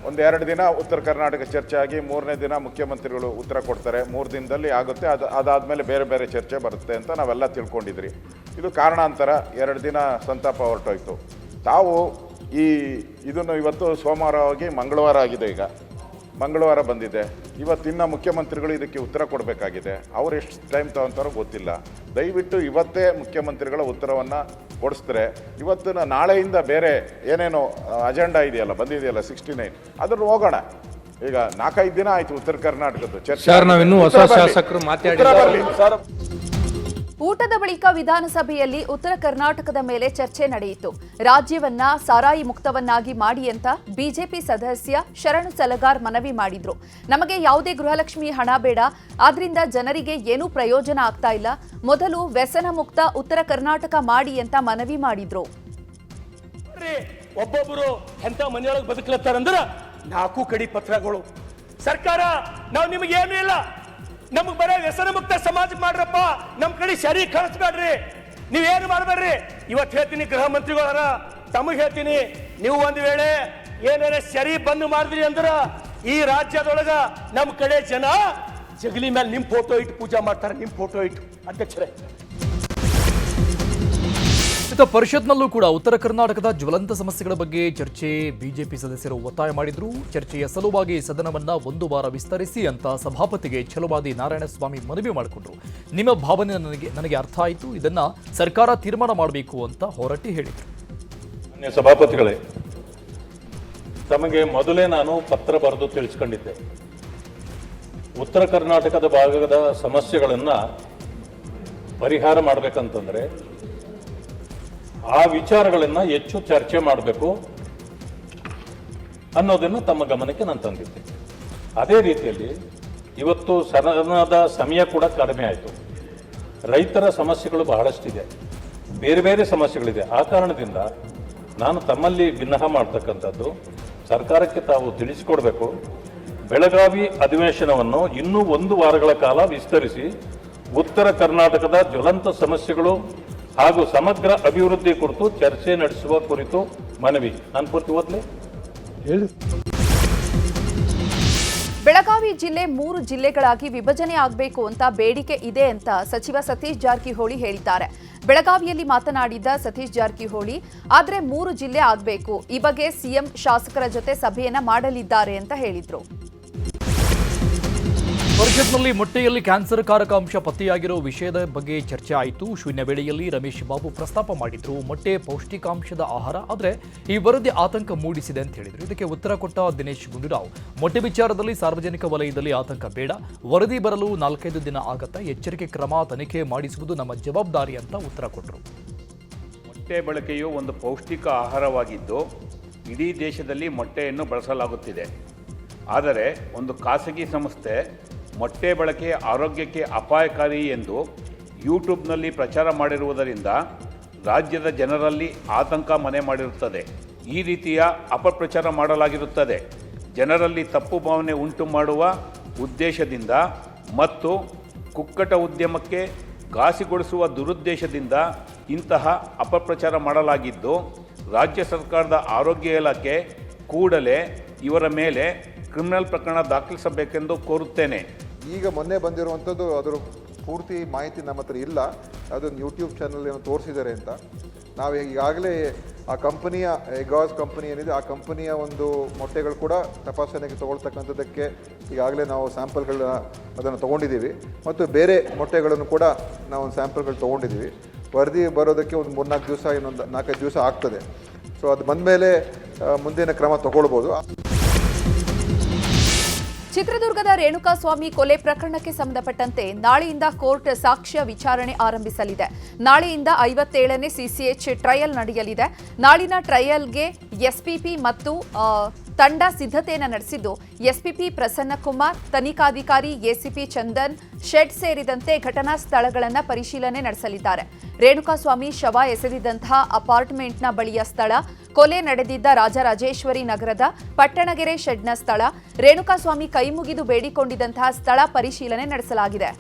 2 ದಿನ ಉತ್ತರ ಕರ್ನಾಟಕ ಚರ್ಚೆ ಆಗಿ 3ನೇ ದಿನ ಮುಖ್ಯಮಂತ್ರಿಗಳು ಉತ್ತರ ಕೊಡ್ತಾರೆ. 3 ದಿನದಲ್ಲಿ ಆಗುತ್ತೆ. ಅದಾದಮೇಲೆ ಬೇರೆ ಬೇರೆ ಚರ್ಚೆ ಬರುತ್ತೆ ಅಂತ ನಾವೆಲ್ಲ ತಿಳ್ಕೊಂಡಿದ್ರಿ. ಇದು ಕಾರಣಾಂತರ 2 ದಿನ ಸಂತಾಪ ಹೊರಟೋಯ್ತು. ತಾವು ಇದನ್ನು ಇವತ್ತು ಸೋಮವಾರವಾಗಿ ಮಂಗಳವಾರ ಆಗಿದೆ. ಈಗ ಮಂಗಳವಾರ ಬಂದಿದೆ. ಇವತ್ತಿನ ಮುಖ್ಯಮಂತ್ರಿಗಳು ಇದಕ್ಕೆ ಉತ್ತರ ಕೊಡಬೇಕಾಗಿದೆ. ಅವ್ರು ಎಷ್ಟು ಟೈಮ್ ತಗೊಂತಾರೋ ಗೊತ್ತಿಲ್ಲ. ದಯವಿಟ್ಟು ಇವತ್ತೇ ಮುಖ್ಯಮಂತ್ರಿಗಳ ಉತ್ತರವನ್ನು ಕೊಡಿಸಿದ್ರೆ ಇವತ್ತಿನ ನಾಳೆಯಿಂದ ಬೇರೆ ಏನೇನೋ ಅಜೆಂಡಾ ಇದೆಯಲ್ಲ, ಬಂದಿದೆಯಲ್ಲ 69, ಅದ್ರಲ್ಲಿ ಹೋಗೋಣ. ಈಗ 4-5 ದಿನ ಆಯ್ತು ಉತ್ತರ ಕರ್ನಾಟಕದ್ದು ಚರ್ಚೆ. ಸರ್, ನಾವಿನ್ನೂ ಹೊಸ ಶಾಸಕರು ಮಾತಾಡಿ ಸರ್. ಊಟದ ಬಳಿಕ ವಿಧಾನಸಭೆಯಲ್ಲಿ ಉತ್ತರ ಕರ್ನಾಟಕದ ಮೇಲೆ ಚರ್ಚೆ ನಡೆಯಿತು. ರಾಜ್ಯವನ್ನ ಸಾರಾಯಿ ಮುಕ್ತವನ್ನಾಗಿ ಮಾಡಿ ಅಂತ ಬಿಜೆಪಿ ಸದಸ್ಯ ಶರಣು ಸಲಗಾರ್ ಮನವಿ ಮಾಡಿದ್ರು. ನಮಗೆ ಯಾವುದೇ ಗೃಹಲಕ್ಷ್ಮಿ ಹಣ ಬೇಡ, ಆದ್ರಿಂದ ಜನರಿಗೆ ಏನೂ ಪ್ರಯೋಜನ ಆಗ್ತಾ ಇಲ್ಲ. ಮೊದಲು ವ್ಯಸನ ಮುಕ್ತ ಉತ್ತರ ಕರ್ನಾಟಕ ಮಾಡಿ ಅಂತ ಮನವಿ ಮಾಡಿದ್ರು. ಒಬ್ಬೊಬ್ಬರು ಎಂತ ಮನೆಯೊಳಗೆ ಬದುಕಲತ್ತಾರಂದ್ರ 4 ಕಡಿ ಪತ್ರಗಳು. ಸರ್ಕಾರ ನಾವು ನಿಮಗೆ ಏನು ಇಲ್ಲ, ನಮಗ್ ಬರೋ ವ್ಯಸನ ಮುಕ್ತ ಸಮಾಜ ಮಾಡ್ರಪ್ಪ, ನಮ್ ಕಡೆ ಶರೀರ ಕಳಿಸ್ಬೇಡ್ರಿ, ನೀವೇನು ಮಾಡಬೇಡ್ರಿ. ಇವತ್ತು ಹೇಳ್ತೀನಿ, ಗೃಹ ಮಂತ್ರಿಗಳಾರ ತಮಗೆ ಹೇಳ್ತೀನಿ, ನೀವು ಒಂದು ವೇಳೆ ಏನಾರ ಶರೀರ ಬಂದ್ ಮಾಡಿದ್ರಿ ಅಂದ್ರ ಈ ರಾಜ್ಯದೊಳಗ ನಮ್ ಕಡೆ ಜನ ಜಗಲಿ ಮೇಲೆ ನಿಮ್ ಫೋಟೋ ಇಟ್ಟು ಪೂಜಾ ಮಾಡ್ತಾರೆ. ನಿಮ್ ಫೋಟೋ ಇಟ್ಟು ಅಧ್ಯಕ್ಷರೇ. ಪರಿಷತ್ನಲ್ಲೂ ಕೂಡ ಉತ್ತರ ಕರ್ನಾಟಕದ ಜ್ವಲಂತ ಸಮಸ್ಯೆಗಳ ಬಗ್ಗೆ ಚರ್ಚೆ ಬಿಜೆಪಿ ಸದಸ್ಯರು ಒತ್ತಾಯ ಮಾಡಿದ್ರು. ಚರ್ಚೆಯ ಸಲುವಾಗಿ ಸದನವನ್ನ 1 ವಾರ ವಿಸ್ತರಿಸಿ ಅಂತ ಸಭಾಪತಿಗೆ ಛಲವಾದಿ ನಾರಾಯಣಸ್ವಾಮಿ ಮನವಿ ಮಾಡಿಕೊಂಡ್ರು. ನಿಮ್ಮ ಭಾವನೆ ನನಗೆ ಅರ್ಥ ಆಯಿತು, ಇದನ್ನ ಸರ್ಕಾರ ತೀರ್ಮಾನ ಮಾಡಬೇಕು ಅಂತ ಹೊರಟಿ ಹೇಳಿದ್ರು. ಸಭಾಪತಿಗಳೇ, ತಮಗೆ ಮೊದಲೇ ನಾನು ಪತ್ರ ಬರೆದು ತಿಳಿಸ್ಕೊಂಡಿದ್ದೆ. ಉತ್ತರ ಕರ್ನಾಟಕದ ಭಾಗದ ಸಮಸ್ಯೆಗಳನ್ನ ಪರಿಹಾರ ಮಾಡಬೇಕಂತಂದ್ರೆ ಆ ವಿಚಾರಗಳನ್ನ ಹೆಚ್ಚು ಚರ್ಚೆ ಮಾಡಬೇಕು ಅನ್ನೋದನ್ನು ತಮ್ಮ ಗಮನಕ್ಕೆ ನಾನು ತಂದಿದ್ದೆ. ಅದೇ ರೀತಿಯಲ್ಲಿ ಇವತ್ತು ಸದನದ ಸಮಯ ಕೂಡ ಕಡಿಮೆ ಆಯಿತು. ರೈತರ ಸಮಸ್ಯೆಗಳು ಬಹಳಷ್ಟಿದೆ, ಬೇರೆ ಬೇರೆ ಸಮಸ್ಯೆಗಳಿದೆ. ಆ ಕಾರಣದಿಂದ ನಾನು ತಮ್ಮಲ್ಲಿ ವಿನ್ನಹ ಮಾಡ್ತಕ್ಕಂಥದ್ದು, ಸರ್ಕಾರಕ್ಕೆ ತಾವು ತಿಳಿಸಿಕೊಡ್ಬೇಕು, ಬೆಳಗಾವಿ ಅಧಿವೇಶನವನ್ನು ಇನ್ನೂ 1 ವಾರಗಳ ಕಾಲ ವಿಸ್ತರಿಸಿ ಉತ್ತರ ಕರ್ನಾಟಕದ ಜ್ವಲಂತ ಸಮಸ್ಯೆಗಳು ಹಾಗೂ ಸಮಗ್ರ ಅಭಿವೃದ್ಧಿ ಕುರಿತು ಚರ್ಚೆ ನಡೆಸುವ ಕುರಿತು ಮನವಿ. ನಾನು ಪೂರ್ತಿ ಓದ್ಲಿ ಹೇಳಿ. ಬೆಳಗಾವಿ ಜಿಲ್ಲೆ 3 ಜಿಲ್ಲೆಗಳಾಗಿ ವಿಭಜನೆ ಆಗಬೇಕು ಅಂತ ಬೇಡಿಕೆ ಇದೆ ಅಂತ ಸಚಿವ ಸತೀಶ್ ಜಾರಕಿಹೊಳಿ ಹೇಳಿದ್ದಾರೆ. ಬೆಳಗಾವಿಯಲ್ಲಿ ಮಾತನಾಡಿದ ಸತೀಶ್ ಜಾರಕಿಹೊಳಿ, ಆದ್ರೆ 3 ಜಿಲ್ಲೆ ಆಗಬೇಕು, ಈ ಬಗ್ಗೆ ಸಿಎಂ ಶಾಸಕರ ಜೊತೆ ಸಭೆಯನ್ನ ಮಾಡಲಿದ್ದಾರೆ ಅಂತ ಹೇಳಿದ್ರು. ಪರಿಷತ್ನಲ್ಲಿ ಮೊಟ್ಟೆಯಲ್ಲಿ ಕ್ಯಾನ್ಸರ್ ಕಾರಕ ಅಂಶ ಪತ್ತೆಯಾಗಿರೋ ವಿಷಯದ ಬಗ್ಗೆ ಚರ್ಚೆ ಆಯಿತು. ಶೂನ್ಯ ವೇಳೆಯಲ್ಲಿ ರಮೇಶ್ ಬಾಬು ಪ್ರಸ್ತಾಪ ಮಾಡಿದ್ರು. ಮೊಟ್ಟೆ ಪೌಷ್ಟಿಕಾಂಶದ ಆಹಾರ, ಆದರೆ ಈ ವರದಿ ಆತಂಕ ಮೂಡಿಸಿದೆ ಅಂತ ಹೇಳಿದ್ರು. ಇದಕ್ಕೆ ಉತ್ತರ ಕೊಟ್ಟ ದಿನೇಶ್ ಗುಂಡೂರಾವ್, ಮೊಟ್ಟೆ ವಿಚಾರದಲ್ಲಿ ಸಾರ್ವಜನಿಕ ವಲಯದಲ್ಲಿ ಆತಂಕ ಬೇಡ, ವರದಿ ಬರಲು 4-5 ದಿನ ಆಗತ್ತಾ, ಎಚ್ಚರಿಕೆ ಕ್ರಮ ತನಿಖೆ ಮಾಡಿಸುವುದು ನಮ್ಮ ಜವಾಬ್ದಾರಿ ಅಂತ ಉತ್ತರ ಕೊಟ್ಟರು. ಮೊಟ್ಟೆ ಬಳಕೆಯು ಒಂದು ಪೌಷ್ಟಿಕ ಆಹಾರವಾಗಿದ್ದು ಇಡೀ ದೇಶದಲ್ಲಿ ಮೊಟ್ಟೆಯನ್ನು ಬಳಸಲಾಗುತ್ತಿದೆ. ಆದರೆ ಒಂದು ಖಾಸಗಿ ಸಂಸ್ಥೆ ಮೊಟ್ಟೆ ಬಳಕೆ ಆರೋಗ್ಯಕ್ಕೆ ಅಪಾಯಕಾರಿ ಎಂದು ಯೂಟ್ಯೂಬ್ನಲ್ಲಿ ಪ್ರಚಾರ ಮಾಡಿರುವುದರಿಂದ ರಾಜ್ಯದ ಜನರಲ್ಲಿ ಆತಂಕ ಮನೆ ಮಾಡಿರುತ್ತದೆ. ಈ ರೀತಿಯ ಅಪಪ್ರಚಾರ ಮಾಡಲಾಗಿರುತ್ತದೆ. ಜನರಲ್ಲಿ ತಪ್ಪು ಭಾವನೆ ಉಂಟು ಮಾಡುವ ಉದ್ದೇಶದಿಂದ ಮತ್ತು ಕುಕ್ಕಟ ಉದ್ಯಮಕ್ಕೆ ಘಾಸಿಗೊಳಿಸುವ ದುರುದ್ದೇಶದಿಂದ ಇಂತಹ ಅಪಪ್ರಚಾರ ಮಾಡಲಾಗಿದ್ದು, ರಾಜ್ಯ ಸರ್ಕಾರದ ಆರೋಗ್ಯ ಇಲಾಖೆ ಕೂಡಲೇ ಇವರ ಮೇಲೆ ಕ್ರಿಮಿನಲ್ ಪ್ರಕರಣ ದಾಖಲಿಸಬೇಕೆಂದು ಕೋರುತ್ತೇನೆ. ಈಗ ಮೊನ್ನೆ ಬಂದಿರುವಂಥದ್ದು ಅದರ ಪೂರ್ತಿ ಮಾಹಿತಿ ನಮ್ಮ ಹತ್ರ ಇಲ್ಲ. ಅದೊಂದು ಯೂಟ್ಯೂಬ್ ಚಾನಲ್ ಏನೋ ತೋರಿಸಿದ್ದಾರೆ ಅಂತ. ನಾವು ಈಗಾಗಲೇ ಆ ಕಂಪನಿಯ ಎಗಾಸ್ ಕಂಪನಿ ಏನಿದೆ, ಆ ಕಂಪನಿಯ ಒಂದು ಮೊಟ್ಟೆಗಳು ಕೂಡ ತಪಾಸಣೆಗೆ ತೊಗೊಳ್ತಕ್ಕಂಥದ್ದಕ್ಕೆ ಈಗಾಗಲೇ ನಾವು ಸ್ಯಾಂಪಲ್ಗಳನ್ನ ಅದನ್ನು ತೊಗೊಂಡಿದ್ದೀವಿ. ಮತ್ತು ಬೇರೆ ಮೊಟ್ಟೆಗಳನ್ನು ಕೂಡ ನಾವು ಒಂದು ಸ್ಯಾಂಪಲ್ಗಳು ತೊಗೊಂಡಿದ್ದೀವಿ. ವರದಿ ಬರೋದಕ್ಕೆ ಒಂದು 3-4 ದಿವಸ, ಇನ್ನೊಂದು 4-5 ದಿವಸ ಆಗ್ತದೆ. ಸೊ ಅದು ಬಂದ ಮೇಲೆ ಮುಂದಿನ ಕ್ರಮ ತಗೊಳ್ಬೋದು. ಚಿತ್ರದುರ್ಗದ ರೇಣುಕಾಸ್ವಾಮಿ ಕೊಲೆ ಪ್ರಕರಣಕ್ಕೆ ಸಂಬಂಧಪಟ್ಟಂತೆ ನಾಳೆಯಿಂದ ಕೋರ್ಟ್ ಸಾಕ್ಷ್ಯ ವಿಚಾರಣೆ ಆರಂಭಿಸಲಿದೆ. ನಾಳೆಯಿಂದ 57ನೇ ಸಿಸಿಎಚ್ ಟ್ರಯಲ್ ನಡೆಯಲಿದೆ. ನಾಳಿನ ಟ್ರಯಲ್ಗೆ ಎಸ್ಪಿಪಿ ಮತ್ತು ತಂಡ ಸಿದ್ಧತೆಯನ್ನು ನಡೆಸಿದ್ದು, ಎಸ್ಪಿಪಿ ಪ್ರಸನ್ನಕುಮಾರ್, ತನಿಖಾಧಿಕಾರಿ ಎಸಿಪಿ ಚಂದನ್, ಶೆಡ್ ಸೇರಿದಂತೆ ಘಟನಾ ಸ್ಥಳಗಳನ್ನು ಪರಿಶೀಲನೆ ನಡೆಸಲಿದ್ದಾರೆ. ರೇಣುಕಾಸ್ವಾಮಿ ಶವ ಎಸೆದಿದ್ದಂತಹ ಅಪಾರ್ಟ್ಮೆಂಟ್ನ ಬಳಿಯ ಸ್ಥಳ, ಕೊಲೆ ನಡೆದಿದ್ದ ರಾಜರಾಜೇಶ್ವರಿ ನಗರದ ಪಟ್ಟಣಗೆರೆ ಶೆಡ್ನ ಸ್ಥಳ, ರೇಣುಕಾಸ್ವಾಮಿ ಕೈಮುಗಿದು ಬೇಡಿಕೊಂಡಿದ್ದಂತಹ ಸ್ಥಳ ಪರಿಶೀಲನೆ ನಡೆಸಲಾಗಿದೆ.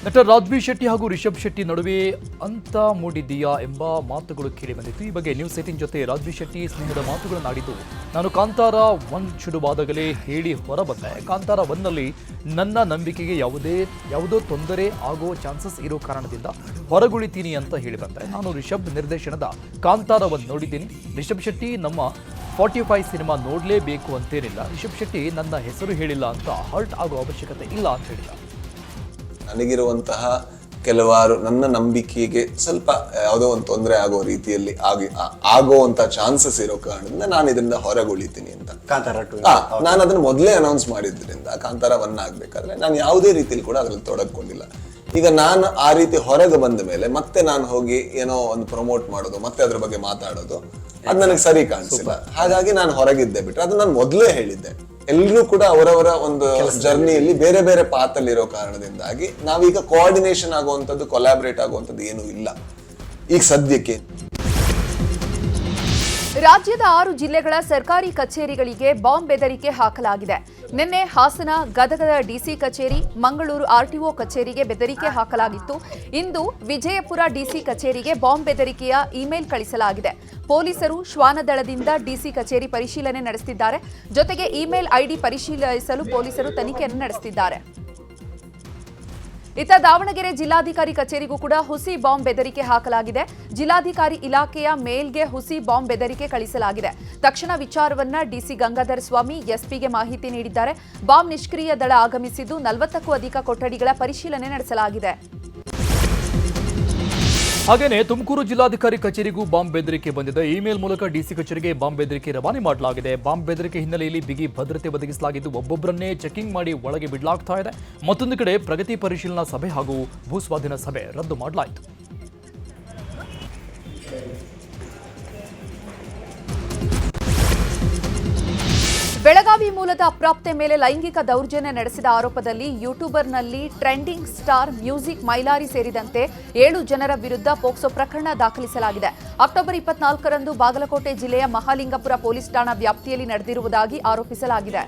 ನಟ ರಾಜ್ಬೀರ್ ಶೆಟ್ಟಿ ಹಾಗೂ ರಿಷಬ್ ಶೆಟ್ಟಿ ನಡುವೆ ಅಂತ ಮೂಡಿದೆಯಾ ಎಂಬ ಮಾತುಗಳು ಕೇಳಿಬಂದಿತ್ತು. ಈ ಬಗ್ಗೆ ನ್ಯೂಸ್ 18 ಜೊತೆ ರಾಜ್ಬೀರ್ ಶೆಟ್ಟಿ ಸ್ನೇಹದ ಮಾತುಗಳನ್ನಾಡಿದ್ದು, ನಾನು ಕಾಂತಾರ 1 ಶುರುವಾದಾಗಲೇ ಹೇಳಿ ಹೊರಬಂದೆ. ಕಾಂತಾರ 1ನಲ್ಲಿ ನನ್ನ ನಂಬಿಕೆಗೆ ಯಾವುದೋ ತೊಂದರೆ ಆಗೋ ಚಾನ್ಸಸ್ ಇರೋ ಕಾರಣದಿಂದ ಹೊರಗುಳಿತೀನಿ ಅಂತ ಹೇಳಿಬಂದೆ. ನಾನು ರಿಷಬ್ ನಿರ್ದೇಶನದ ಕಾಂತಾರ 1 ನೋಡಿದ್ದೀನಿ. ರಿಷಬ್ ಶೆಟ್ಟಿ ನಮ್ಮ 45 ಸಿನಿಮಾ ನೋಡಲೇಬೇಕು ಅಂತೇನಿಲ್ಲ. ರಿಷಬ್ ಶೆಟ್ಟಿ ನನ್ನ ಹೆಸರು ಹೇಳಿಲ್ಲ ಅಂತ ಹರ್ಟ್ ಆಗೋ ಅವಶ್ಯಕತೆ ಇಲ್ಲ ಅಂತ ಹೇಳಿದ. ನನಗಿರುವಂತಹ ಕೆಲವಾರು ನನ್ನ ನಂಬಿಕೆಗೆ ಸ್ವಲ್ಪ ಯಾವುದೋ ಒಂದು ತೊಂದರೆ ಆಗೋ ರೀತಿಯಲ್ಲಿ ಆಗುವಂತ ಚಾನ್ಸಸ್ ಇರೋ ಕಾರಣದಿಂದ ನಾನು ಇದರಿಂದ ಹೊರಗುಳಿತೀನಿ ಅಂತ. ನಾನು ಅದನ್ನ ಮೊದಲೇ ಅನೌನ್ಸ್ ಮಾಡಿದ್ರಿಂದ ಕಾಂತಾರ 1 ಆಗ್ಬೇಕಾದ್ರೆ ನಾನು ಯಾವುದೇ ರೀತಿಯಲ್ಲಿ ಕೂಡ ಅದ್ರಲ್ಲಿ ತೊಡಗಿಕೊಂಡಿಲ್ಲ. ಈಗ ನಾನು ಆ ರೀತಿ ಹೊರಗೆ ಬಂದ ಮೇಲೆ ಮತ್ತೆ ನಾನು ಹೋಗಿ ಏನೋ ಒಂದು ಪ್ರಮೋಟ್ ಮಾಡೋದು, ಮತ್ತೆ ಅದ್ರ ಬಗ್ಗೆ ಮಾತಾಡೋದು, ಅದು ನನಗೆ ಸರಿ ಕಾಣಿಸಿಲ್ಲ. ಹಾಗಾಗಿ ನಾನು ಹೊರಗಿದ್ದೆ ಬಿಟ್ರೆ ಅದು ನಾನು ಮೊದಲೇ ಹೇಳಿದ್ದೆ. ಎಲ್ಲರೂ ಕೂಡ ಅವರವರ ಒಂದು ಜರ್ನಿಯಲ್ಲಿ ಬೇರೆ ಬೇರೆ ಪಾತಲ್ಲಿರೋ ಕಾರಣದಿಂದಾಗಿ ನಾವೀಗ ಕೋಆರ್ಡಿನೇಷನ್ ಆಗುವಂಥದ್ದು, ಕೊಲಾಬ್ರೇಟ್ ಆಗುವಂಥದ್ದು ಏನೂ ಇಲ್ಲ ಈಗ ಸದ್ಯಕ್ಕೆ. ರಾಜ್ಯದ 6 ಜಿಲ್ಲೆಗಳ ಸರ್ಕಾರಿ ಕಚೇರಿಗಳಿಗೆ ಬಾಂಬ್ ಬೆದರಿಕೆ ಹಾಕಲಾಗಿದೆ. ನಿನ್ನೆ ಹಾಸನ, ಗದಗದ ಡಿಸಿ ಕಚೇರಿ, ಮಂಗಳೂರು ಆರ್ಟಿಒ ಕಚೇರಿಗೆ ಬೆದರಿಕೆ ಹಾಕಲಾಗಿತ್ತು. ಇಂದು ವಿಜಯಪುರ ಡಿಸಿ ಕಚೇರಿಗೆ ಬಾಂಬ್ ಬೆದರಿಕೆಯ ಇಮೇಲ್ ಕಳಿಸಲಾಗಿದೆ. ಪೊಲೀಸರು ಶ್ವಾನದಳದಿಂದ ಡಿಸಿ ಕಚೇರಿ ಪರಿಶೀಲನೆ ನಡೆಸುತ್ತಿದ್ದಾರೆ. ಜೊತೆಗೆ ಇಮೇಲ್ ಐಡಿ ಪರಿಶೀಲಿಸಲು ಪೊಲೀಸರು ತನಿಖೆಯನ್ನು ನಡೆಸುತ್ತಿದ್ದಾರೆ. ಇತ್ತ ದಾವಣಗೆರೆ ಜಿಲ್ಲಾಧಿಕಾರಿ ಕಚೇರಿಗೂ ಕೂಡ ಹುಸಿ ಬಾಂಬ್ ಬೆದರಿಕೆ ಹಾಕಲಾಗಿದೆ. ಜಿಲ್ಲಾಧಿಕಾರಿ ಇಲಾಖೆಯ ಮೇಲ್ಗೆ ಹುಸಿ ಬಾಂಬ್ ಬೆದರಿಕೆ ಕಳಿಸಲಾಗಿದೆ. ತಕ್ಷಣ ವಿಚಾರವನ್ನ ಡಿಸಿ ಗಂಗಾಧರ ಸ್ವಾಮಿ ಎಸ್ಪಿಗೆ ಮಾಹಿತಿ ನೀಡಿದ್ದಾರೆ. ಬಾಂಬ್ ನಿಷ್ಕ್ರಿಯ ದಳ ಆಗಮಿಸಿದ್ದು 40ಕ್ಕೂ ಅಧಿಕ ಕೊಠಡಿಗಳ ಪರಿಶೀಲನೆ ನಡೆಸಲಾಗಿದೆ. ಹಾಗೇನೆ ತುಮಕೂರು ಜಿಲ್ಲಾಧಿಕಾರಿ ಕಚೇರಿಗೂ ಬಾಂಬ್ ಬೆದರಿಕೆ ಬಂದಿದೆ. ಇಮೇಲ್ ಮೂಲಕ ಡಿಸಿ ಕಚೇರಿಗೆ ಬಾಂಬ್ ಬೆದರಿಕೆ ರವಾನೆ ಮಾಡಲಾಗಿದೆ. ಬಾಂಬ್ ಬೆದರಿಕೆ ಹಿನ್ನೆಲೆಯಲ್ಲಿ ಬಿಗಿ ಭದ್ರತೆ ಒದಗಿಸಲಾಗಿದ್ದು, ಒಬ್ಬೊಬ್ಬರನ್ನೇ ಚೆಕಿಂಗ್ ಮಾಡಿ ಒಳಗೆ ಬಿಡಲಾಗ್ತಾ ಇದೆ. ಮತ್ತೊಂದು ಕಡೆ ಪ್ರಗತಿ ಪರಿಶೀಲನಾ ಸಭೆ ಹಾಗೂ ಭೂಸ್ವಾಧೀನ ಸಭೆ ರದ್ದು ಮಾಡಲಾಯಿತು. ಬೆಳಗಾವಿ ಮೂಲದ ಅಪ್ರಾಪ್ತೆ ಮೇಲೆ ಲೈಂಗಿಕ ದೌರ್ಜನ್ಯ ನಡೆಸಿದ ಆರೋಪದಲ್ಲಿ ಯೂಟ್ಯೂಬರ್ನಲ್ಲಿ ಟ್ರೆಂಡಿಂಗ್ ಸ್ಟಾರ್ ಮ್ಯೂಸಿಕ್ ಮೈಲಾರಿ ಸೇರಿದಂತೆ 7 ಜನರ ವಿರುದ್ಧ ಪೋಕ್ಸೋ ಪ್ರಕರಣ ದಾಖಲಿಸಲಾಗಿದೆ. ಅಕ್ಟೋಬರ್ 24ರಂದು ಬಾಗಲಕೋಟೆ ಜಿಲ್ಲೆಯ ಮಹಾಲಿಂಗಪುರ ಪೊಲೀಸ್ ಠಾಣಾ ವ್ಯಾಪ್ತಿಯಲ್ಲಿ ನಡೆದಿರುವುದಾಗಿ ಆರೋಪಿಸಲಾಗಿದೆ.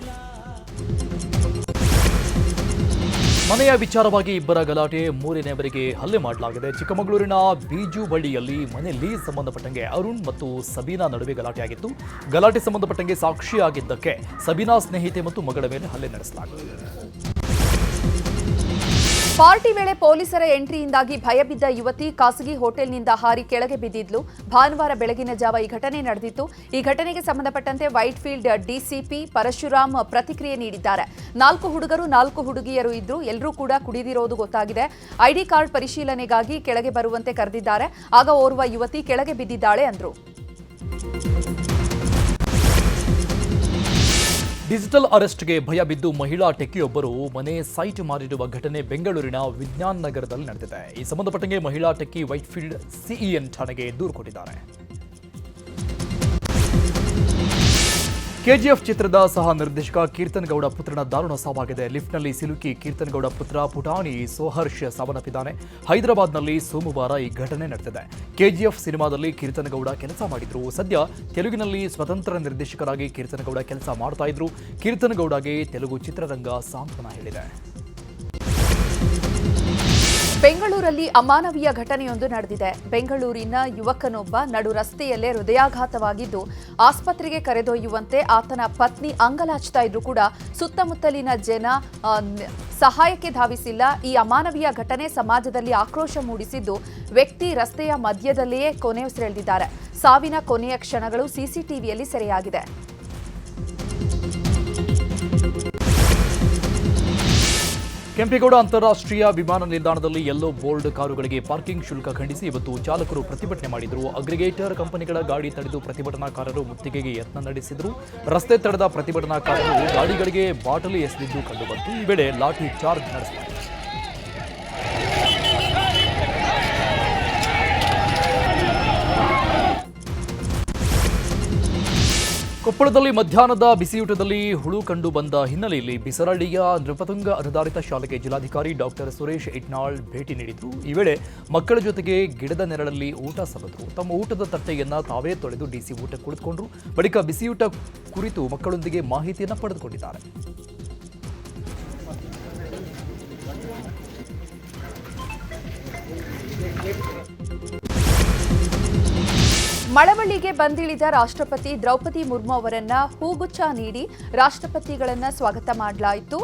ಮನೆಯ ವಿಚಾರವಾಗಿ ಇಬ್ಬರ ಗಲಾಟೆ, 3ನೇವರಿಗೆ ಹಲ್ಲೆ ಮಾಡಲಾಗಿದೆ. ಚಿಕ್ಕಮಗಳೂರಿನ ಬೀಜು ಬಳ್ಳಿಯಲ್ಲಿ ಮನೆ ಲೀಸ್ ಸಂಬಂಧಪಟ್ಟಂಗೆ ಅರುಣ್ ಮತ್ತು ಸಬೀನಾ ನಡುವೆ ಗಲಾಟೆಯಾಗಿತ್ತು. ಗಲಾಟೆ ಸಂಬಂಧಪಟ್ಟಂಗೆ ಸಾಕ್ಷಿಯಾಗಿದ್ದಕ್ಕೆ ಸಬೀನಾ ಸ್ನೇಹಿತೆ ಮತ್ತು ಮಗಳ ಮೇಲೆ ಹಲ್ಲೆ ನಡೆಸಲಾಗಿದೆ. ಪಾರ್ಟಿ ವೇಳೆ ಪೊಲೀಸರ ಎಂಟ್ರಿಯಿಂದಾಗಿ ಭಯಬಿದ್ದ ಯುವತಿ ಖಾಸಗಿ ಹೋಟೆಲ್ನಿಂದ ಹಾರಿ ಕೆಳಗೆ ಬಿದ್ದಿದ್ಲು. ಭಾನುವಾರ ಬೆಳಗಿನ ಜಾವ ಈ ಘಟನೆ ನಡೆದಿತ್ತು. ಈ ಘಟನೆಗೆ ಸಂಬಂಧಪಟ್ಟಂತೆ ವೈಟ್ಫೀಲ್ಡ್ ಡಿಸಿಪಿ ಪರಶುರಾಮ್ ಪ್ರತಿಕ್ರಿಯೆ ನೀಡಿದ್ದಾರೆ. 4 ಹುಡುಗರು 4 ಹುಡುಗಿಯರು ಇದ್ರು. ಎಲ್ಲರೂ ಕೂಡ ಕುಡಿದಿರೋದು ಗೊತ್ತಾಗಿದೆ. ಐಡಿ ಕಾರ್ಡ್ ಪರಿಶೀಲನೆಗಾಗಿ ಕೆಳಗೆ ಬರುವಂತೆ ಕರೆದಿದ್ದಾರೆ. ಆಗ ಓರ್ವ ಯುವತಿ ಕೆಳಗೆ ಬಿದ್ದಿದ್ದಾಳೆ ಅಂದ್ರು. ಡಿಜಿಟಲ್ ಅರೆಸ್ಟ್ಗೆ ಭಯ ಬಿದ್ದು ಮಹಿಳಾ ಟೆಕ್ಕಿಯೊಬ್ಬರು ಮನೆ ಸೈಟ್ ಮಾರಿರುವ ಘಟನೆ ಬೆಂಗಳೂರಿನ ವಿಜ್ಞಾನ ನಗರದಲ್ಲಿ ನಡೆದಿದೆ. ಈ ಸಂಬಂಧಪಟ್ಟಂಗೆ ಮಹಿಳಾ ಟೆಕ್ಕಿ ವೈಟ್ಫೀಲ್ಡ್ ಸಿಇಎನ್ ಠಾಣೆಗೆ ದೂರು ಕೊಟ್ಟಿದ್ದಾರೆ. ಕೆಜಿಎಫ್ ಚಿತ್ರದ ಸಹ ನಿರ್ದೇಶಕ ಕೀರ್ತನ್ ಗೌಡ ಪುತ್ರನ ದಾರುಣ ಸಾವಾಗಿದೆ. ಲಿಫ್ಟ್ನಲ್ಲಿ ಸಿಲುಕಿ ಕೀರ್ತನ್ ಗೌಡ ಪುತ್ರ ಪುಟಾಣಿ ಸೋಹರ್ಷ್ ಸಾವನ್ನಪ್ಪಿದ್ದಾನೆ. ಹೈದರಾಬಾದ್ನಲ್ಲಿ ಸೋಮವಾರ ಈ ಘಟನೆ ನಡೆದಿದೆ. ಕೆಜಿಎಫ್ ಸಿನಿಮಾದಲ್ಲಿ ಕೀರ್ತನ್ ಗೌಡ ಕೆಲಸ ಮಾಡಿದ್ರು. ಸದ್ಯ ತೆಲುಗಿನಲ್ಲಿ ಸ್ವತಂತ್ರ ನಿರ್ದೇಶಕರಾಗಿ ಕೀರ್ತನ್ ಗೌಡ ಕೆಲಸ ಮಾಡ್ತಾ ಇದ್ರು. ಕೀರ್ತನ್ ಗೌಡಗೆ ತೆಲುಗು ಚಿತ್ರರಂಗ ಸಾಂತ್ವನ ಹೇಳಿದೆ. ಬೆಂಗಳೂರಲ್ಲಿ ಅಮಾನವೀಯ ಘಟನೆಯೊಂದು ನಡೆದಿದೆ. ಬೆಂಗಳೂರಿನ ಯುವಕನೊಬ್ಬ ನಡು ರಸ್ತೆಯಲ್ಲೇ ಹೃದಯಾಘಾತವಾಗಿದ್ದು ಆಸ್ಪತ್ರೆಗೆ ಕರೆದೊಯ್ಯುವಂತೆ ಆತನ ಪತ್ನಿ ಅಂಗಲಾಚ್ತಾ ಇದ್ರು ಕೂಡ ಸುತ್ತಮುತ್ತಲಿನ ಜನ ಸಹಾಯಕ್ಕೆ ಧಾವಿಸಿಲ್ಲ. ಈ ಅಮಾನವೀಯ ಘಟನೆ ಸಮಾಜದಲ್ಲಿ ಆಕ್ರೋಶ ಮೂಡಿಸಿದ್ದು, ವ್ಯಕ್ತಿ ರಸ್ತೆಯ ಮಧ್ಯದಲ್ಲಿಯೇ ಕೊನೆಯುಸಿರೆಳೆದಿದ್ದಾರೆ. ಸಾವಿನ ಕೊನೆಯ ಕ್ಷಣಗಳು ಸಿಸಿಟಿವಿಯಲ್ಲಿ ಸೆರೆಯಾಗಿದೆ. ಕೆಂಪೇಗೌಡ ಅಂತಾರಾಷ್ಟ್ರೀಯ ವಿಮಾನ ನಿಲ್ದಾಣದಲ್ಲಿ ಯೆಲ್ಲೋ ಬೋರ್ಡ್ ಕಾರುಗಳಿಗೆ ಪಾರ್ಕಿಂಗ್ ಶುಲ್ಕ ಖಂಡಿಸಿ ಇವತ್ತು ಚಾಲಕರು ಪ್ರತಿಭಟನೆ ಮಾಡಿದರು. ಅಗ್ರಿಗೇಟರ್ ಕಂಪನಿಗಳ ಗಾಡಿ ತಡೆದು ಪ್ರತಿಭಟನಾಕಾರರು ಮುತ್ತಿಗೆಗೆ ಯತ್ನ ನಡೆಸಿದರು. ರಸ್ತೆ ತಡೆದ ಪ್ರತಿಭಟನಾಕಾರರು ಗಾಡಿಗಳಿಗೆ ಬಾಟಲಿ ಎಸೆದಿದ್ದು ಕಂಡುಬಂತು. ಈ ವೇಳೆ ಲಾಠಿ ಚಾರ್ಜ್ ನಡೆಸಲಾಯಿತು. ಕೊಪ್ಪಳದಲ್ಲಿ ಮಧ್ಯಾಹ್ನದ ಬಿಸಿಯೂಟದಲ್ಲಿ ಹುಳು ಕಂಡು ಬಂದ ಹಿನ್ನೆಲೆಯಲ್ಲಿ ಬಿಸರಳ್ಳಿಯ ನೃಪತುಂಗ ಅನುದಾನಿತ ಶಾಲೆಗೆ ಜಿಲ್ಲಾಧಿಕಾರಿ ಡಾಕ್ಟರ್ ಸುರೇಶ್ ಇಟ್ನಾಳ್ ಭೇಟಿ ನೀಡಿದರು. ಈ ವೇಳೆ ಮಕ್ಕಳ ಜೊತೆಗೆ ಗಿಡದ ನೆರಳಲ್ಲಿ ಊಟ ಸವಿದರು. ತಮ್ಮ ಊಟದ ತಟ್ಟೆಯನ್ನು ತಾವೇ ತೊಳೆದು ಡಿಸಿ ಊಟ ಕುಳಿತುಕೊಂಡರು. ಬಳಿಕ ಬಿಸಿಯೂಟ ಕುರಿತು ಮಕ್ಕಳೊಂದಿಗೆ ಮಾಹಿತಿಯನ್ನು ಪಡೆದುಕೊಂಡಿದ್ದಾರೆ. ಮಳವಳ್ಳಿಗೆ ಬಂದಿಳಿದ ರಾಷ್ಟ್ರಪತಿ ದ್ರೌಪದಿ ಮುರ್ಮು ಅವರನ್ನ ಹೂಗುಚ್ಛ ನೀಡಿ ರಾಷ್ಟ್ರಪತಿಗಳನ್ನ ಸ್ವಾಗತ ಮಾಡಲಾಯಿತು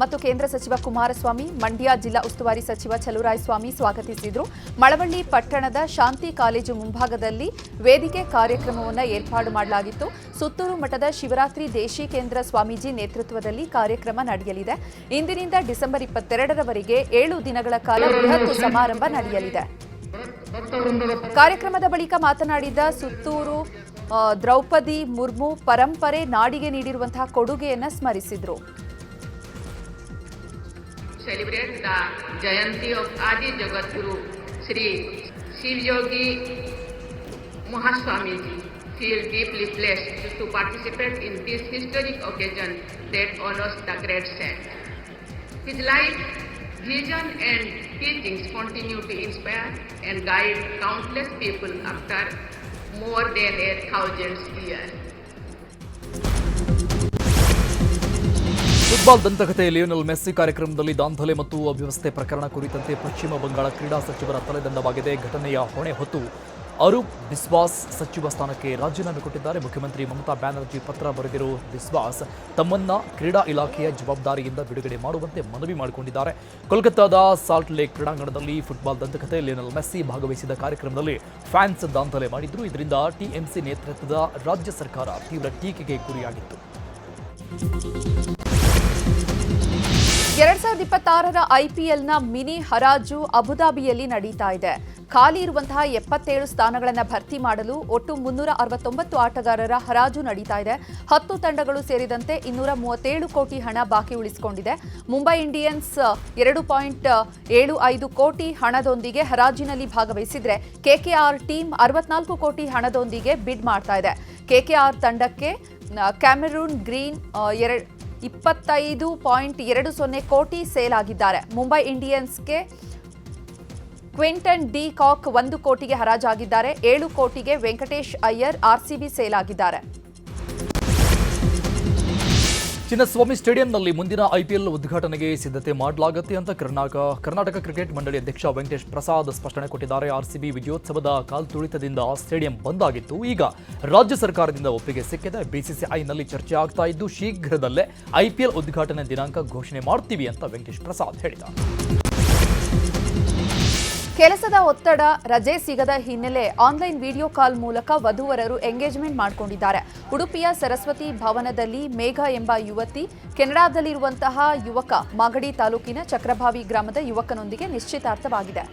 ಮತ್ತು ಕೇಂದ್ರ ಸಚಿವ ಕುಮಾರಸ್ವಾಮಿ, ಮಂಡ್ಯ ಜಿಲ್ಲಾ ಉಸ್ತುವಾರಿ ಸಚಿವ ಚಲುವರಾಯಸ್ವಾಮಿ ಸ್ವಾಗತಿಸಿದರು. ಮಳವಳ್ಳಿ ಪಟ್ಟಣದ ಶಾಂತಿ ಕಾಲೇಜು ಮುಂಭಾಗದಲ್ಲಿ ವೇದಿಕೆ ಕಾರ್ಯಕ್ರಮವನ್ನು ಏರ್ಪಾಡು ಮಾಡಲಾಗಿತ್ತು. ಸುತ್ತೂರು ಮಠದ ಶಿವರಾತ್ರಿ ದೇಶಿಕೇಂದ್ರ ಸ್ವಾಮೀಜಿ ನೇತೃತ್ವದಲ್ಲಿ ಕಾರ್ಯಕ್ರಮ ನಡೆಯಲಿದೆ. ಇಂದಿನಿಂದ ಡಿಸೆಂಬರ್ 22ರವರೆಗೆ 7 ದಿನಗಳ ಕಾಲ ಬೃಹತ್ ಸಮಾರಂಭ ನಡೆಯಲಿದೆ. ಕಾರ್ಯಕ್ರಮದ ಬಳಿಕ ಮಾತನಾಡಿದ ಸುತ್ತೂರು ದ್ರೌಪದಿ ಮುರ್ಮು ಪರಂಪರೆ ನಾಡಿಗೆ ನೀಡಿರುವಂತಹ ಕೊಡುಗೆಯನ್ನು ಸ್ಮರಿಸಿದರು. Celebrate the Jayanti of Adi Jagat Guru Sri Shiv Yogi Mahaswamiji. Feel deeply blessed to participate in this historic occasion that honors the great saint. His life, vision and teachings continue to inspire and guide countless people after more than 1,000 years. Football ದಂತಕಥೆ Lionel Messi ಕಾರ್ಯಕ್ರಮದಲ್ಲಿ ದಾಂಧಲೆ ಮತ್ತು ಅವ್ಯವಸ್ಥೆ ಪ್ರಕರಣ ಕುರಿತಂತೆ ಪಶ್ಚಿಮ ಬಂಗಾಳ ಕ್ರೀಡಾ ಸಚಿವರ ತಲೆದಂಡವಾಗಿದೆ. ಘಟನೆಯ ಹೊಣೆ ಹೊತ್ತು ಅರೂಪ್ ಬಿಸ್ವಾಸ್ ಸಚಿವ ಸ್ಥಾನಕ್ಕೆ ರಾಜೀನಾಮೆ ಕೊಟ್ಟಿದ್ದಾರೆ. ಮುಖ್ಯಮಂತ್ರಿ ಮಮತಾ ಬ್ಯಾನರ್ಜಿ ಪತ್ರ ಬರೆದಿರುವ ಬಿಸ್ವಾಸ್ ತಮ್ಮನ್ನ ಕ್ರೀಡಾ ಇಲಾಖೆಯ ಜವಾಬ್ದಾರಿಯಿಂದ ಬಿಡುಗಡೆ ಮಾಡುವಂತೆ ಮನವಿ ಮಾಡಿಕೊಂಡಿದ್ದಾರೆ. ಕೋಲ್ಕತ್ತಾದ ಸಾಲ್ಟ್ ಲೇಕ್ ಕ್ರೀಡಾಂಗಣದಲ್ಲಿ ಫುಟ್ಬಾಲ್ ದಂತಕಥೆ ಲಿಯೋನೆಲ್ ಮೆಸ್ಸಿ ಭಾಗವಹಿಸಿದ ಕಾರ್ಯಕ್ರಮದಲ್ಲಿ ಫ್ಯಾನ್ಸ್ ದಾಂಧಲೆ ಮಾಡಿದ್ರು. ಇದರಿಂದ ಟಿಎಂಸಿ ನೇತೃತ್ವದ ರಾಜ್ಯ ಸರ್ಕಾರ ತೀವ್ರ ಟೀಕೆಗೆ ಗುರಿಯಾಗಿತ್ತು. 2026ರ ಐಪಿಎಲ್ನ ಮಿನಿ ಹರಾಜು ಅಬುದಾಬಿಯಲ್ಲಿ ನಡೀತಾ ಇದೆ. ಖಾಲಿ ಇರುವಂತಹ 77 ಸ್ಥಾನಗಳನ್ನು ಭರ್ತಿ ಮಾಡಲು ಒಟ್ಟು 369 ಆಟಗಾರರ ಹರಾಜು ನಡೀತಾ ಇದೆ. 10 ತಂಡಗಳು ಸೇರಿದಂತೆ 237 ಕೋಟಿ ಹಣ ಬಾಕಿ ಉಳಿಸಿಕೊಂಡಿದೆ. ಮುಂಬೈ ಇಂಡಿಯನ್ಸ್ 2.75 ಕೋಟಿ ಹಣದೊಂದಿಗೆ ಹರಾಜಿನಲ್ಲಿ ಭಾಗವಹಿಸಿದ್ರೆ ಕೆಕೆಆರ್ ಟೀಮ್ 64 ಕೋಟಿ ಹಣದೊಂದಿಗೆ ಬಿಡ್ ಮಾಡ್ತಾ ಇದೆ. ಕೆಕೆಆರ್ ತಂಡಕ್ಕೆ ಕ್ಯಾಮೆರೂನ್ ಗ್ರೀನ್ 25.20 ಕೋಟಿ ಸೇಲ್ ಆಗಿದ್ದಾರೆ. ಮುಂಬೈ ಇಂಡಿಯನ್ಸ್ಗೆ ಕ್ವಿಂಟನ್ ಡಿ ಕಾಕ್ 1 ಕೋಟಿಗೆ ಹರಾಜಾಗಿದ್ದಾರೆ. 7 ಕೋಟಿಗೆ ವೆಂಕಟೇಶ್ ಅಯ್ಯರ್ ಆರ್ಸಿಬಿ ಸೇಲ್ ಆಗಿದ್ದಾರೆ. ಚಿನ್ನಸ್ವಾಮಿ ಸ್ಟೇಡಿಯಂನಲ್ಲಿ ಮುಂದಿನ ಐಪಿಎಲ್ ಉದ್ಘಾಟನೆಗೆ ಸಿದ್ಧತೆ ಮಾಡಲಾಗುತ್ತೆ ಅಂತ ಕರ್ನಾಟಕ ಕ್ರಿಕೆಟ್ ಮಂಡಳಿ ಅಧ್ಯಕ್ಷ ವೆಂಕಟೇಶ್ ಪ್ರಸಾದ್ ಸ್ಪಷ್ಟನೆ ಕೊಟ್ಟಿದ್ದಾರೆ. ಆರ್ಸಿಬಿ ವಿಜಯೋತ್ಸವದ ಕಾಲ್ತುಳಿತದಿಂದ ಸ್ಟೇಡಿಯಂ ಬಂದ್ ಆಗಿತ್ತು. ಈಗ ರಾಜ್ಯ ಸರ್ಕಾರದಿಂದ ಒಪ್ಪಿಗೆ ಸಿಕ್ಕಿದೆ. ಬಿಸಿಸಿಐನಲ್ಲಿ ಚರ್ಚೆ ಆಗ್ತಾ ಇದ್ದು ಶೀಘ್ರದಲ್ಲೇ ಐಪಿಎಲ್ ಉದ್ಘಾಟನೆ ದಿನಾಂಕ ಘೋಷಣೆ ಮಾಡ್ತೀವಿ ಅಂತ ವೆಂಕಟೇಶ್ ಪ್ರಸಾದ್ ಹೇಳಿದ್ದಾರೆ. ಕೆಲಸದ ಒತ್ತಡ, ರಜೆ ಸಿಗದ ಹಿನ್ನೆಲೆ ಆನ್ಲೈನ್ ವಿಡಿಯೋ ಕಾಲ್ ಮೂಲಕ ವಧುವರರು ಎಂಗೇಜ್ಮೆಂಟ್ ಮಾಡಿಕೊಂಡಿದ್ದಾರೆ. ಉಡುಪಿಯ ಸರಸ್ವತಿ ಭವನದಲ್ಲಿ ಮೇಘ ಎಂಬ ಯುವತಿ, ಕೆನಡಾದಲ್ಲಿರುವಂತಹ ಯುವಕ ಮಾಗಡಿ ತಾಲೂಕಿನ ಚಕ್ರಭಾವಿ ಗ್ರಾಮದ ಯುವಕನೊಂದಿಗೆ ನಿಶ್ಚಿತಾರ್ಥವಾಗಿದೆ.